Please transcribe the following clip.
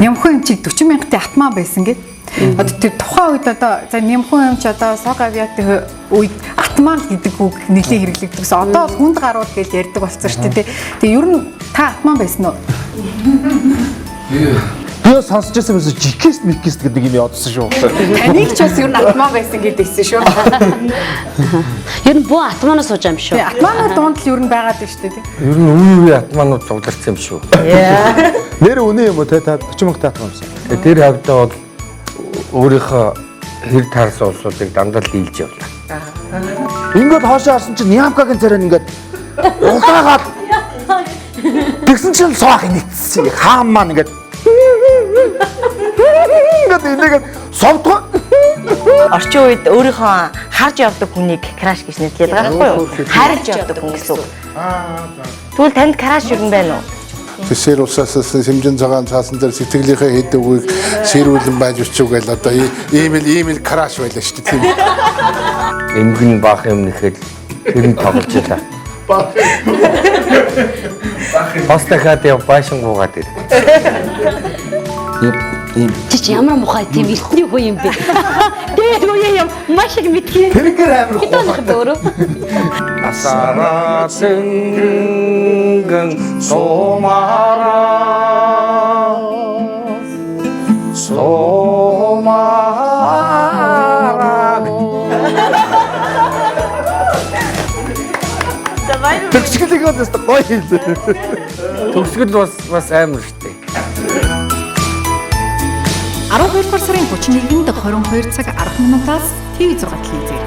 Нямхан юм чиг 40 мянгатын атман байсан гэд. Одоо тэр тухайн үед одоо за нямхан юм ч одоо сог авиатын үед атман гэдэг үг нэлээд хэрэглэгдэгсэн. Одоо бол хүнд гарууд гэж ярьдаг болсон шүү дээ. Тэгээ ер нь та атман байсан уу? Би сонсч байсан юмс жикест микест гэдэг юм ядсан шүү. Таныг ч бас ер нь атман байсан гэдэгсэн шүү. Ер нь буу атманаас сууж юм шүү. Атманууд дунд л ер нь байгаад байна шүү дээ. Ер нь үе атманууд зугларсан юм шүү. Нэр үнэ юм уу те та 40 мянга таах юмсан. Тэр хавьдаа бол өөрийнхөө хэр таарсан улсуудыг дандаа дийлж явлаа. Ингээд хоошоо харсан чинь Нямкагийн царай ингээд улаагаад тэгсэн чинь соох нийцсэн. Хаан маань ингээд ингээд совдгоо. Орчин үед өөрийнхөө харж явдаг хүнийг краш гэж нэрлэдэг байгаа байхгүй юу? Харж явдаг хүн гэсэн үг. Тэгвэл танд краш юу юм байна уу? Тэсэр усаас хэмжин цагаан цаасан дээр сэтгэлийнхээ хэд үгийг сэрүүлэн байж өчөг гэл одоо ийм краш байлаа шүү дээ тийм. Эмгэн баах юм нэхэд тэр нь тоглож байлаа. Постахад яв баашингуугаад ир. Чи ямар мухай тийм эртний хүн юм бэ? Тэгээд үе юм маш их мэдхий. Тэргээр амир хөөрөө. Асараа сэнгэн сомара Төгсгөлийг бас гоё хэлээ. төгсгөл бас амар штэ. 12 дугаар сарын 31-нд 22 цаг 10 минутаас ТV6 телевизээр